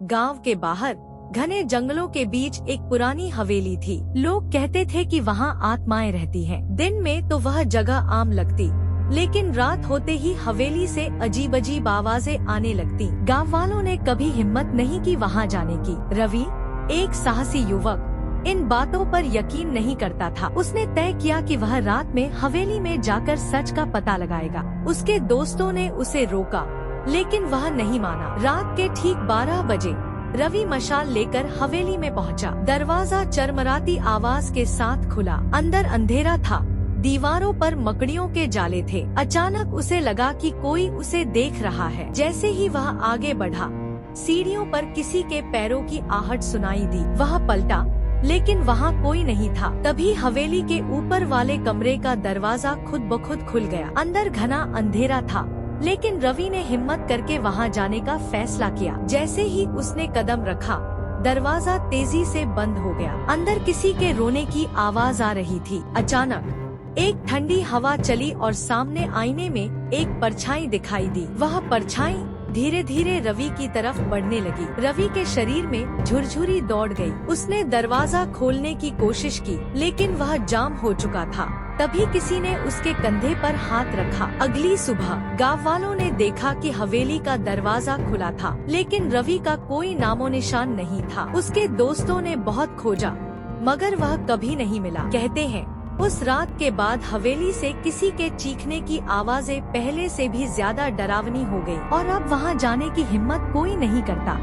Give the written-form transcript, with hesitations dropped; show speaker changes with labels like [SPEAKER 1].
[SPEAKER 1] गांव के बाहर घने जंगलों के बीच एक पुरानी हवेली थी। लोग कहते थे कि वहाँ आत्माएं रहती हैं। दिन में तो वह जगह आम लगती, लेकिन रात होते ही हवेली से अजीब अजीब आवाजें आने लगती। गाँव वालों ने कभी हिम्मत नहीं की वहाँ जाने की। रवि, एक साहसी युवक, इन बातों पर यकीन नहीं करता था। उसने तय किया कि वह रात में हवेली में जाकर सच का पता लगाएगा। उसके दोस्तों ने उसे रोका, लेकिन वह नहीं माना। रात के ठीक 12 बजे रवि मशाल लेकर हवेली में पहुंचा। दरवाजा चरमराती आवाज के साथ खुला। अंदर अंधेरा था, दीवारों पर मकड़ियों के जाले थे। अचानक उसे लगा कि कोई उसे देख रहा है। जैसे ही वह आगे बढ़ा, सीढ़ियों पर किसी के पैरों की आहट सुनाई दी। वह पलटा, लेकिन वहाँ कोई नहीं था। तभी हवेली के ऊपर वाले कमरे का दरवाजा खुद ब खुद खुल गया। अंदर घना अंधेरा था, लेकिन रवि ने हिम्मत करके वहाँ जाने का फैसला किया। जैसे ही उसने कदम रखा, दरवाजा तेजी से बंद हो गया। अंदर किसी के रोने की आवाज आ रही थी। अचानक एक ठंडी हवा चली और सामने आईने में एक परछाई दिखाई दी। वह परछाई धीरे धीरे रवि की तरफ बढ़ने लगी। रवि के शरीर में झुरझुरी दौड़ गई। उसने दरवाजा खोलने की कोशिश की, लेकिन वह जाम हो चुका था। तभी किसी ने उसके कंधे पर हाथ रखा। अगली सुबह गांव वालों ने देखा कि हवेली का दरवाजा खुला था, लेकिन रवि का कोई नामो निशान नहीं था। उसके दोस्तों ने बहुत खोजा, मगर वह कभी नहीं मिला। कहते हैं, उस रात के बाद हवेली से किसी के चीखने की आवाजें पहले से भी ज्यादा डरावनी हो गई और अब वहां जाने की हिम्मत कोई नहीं करता।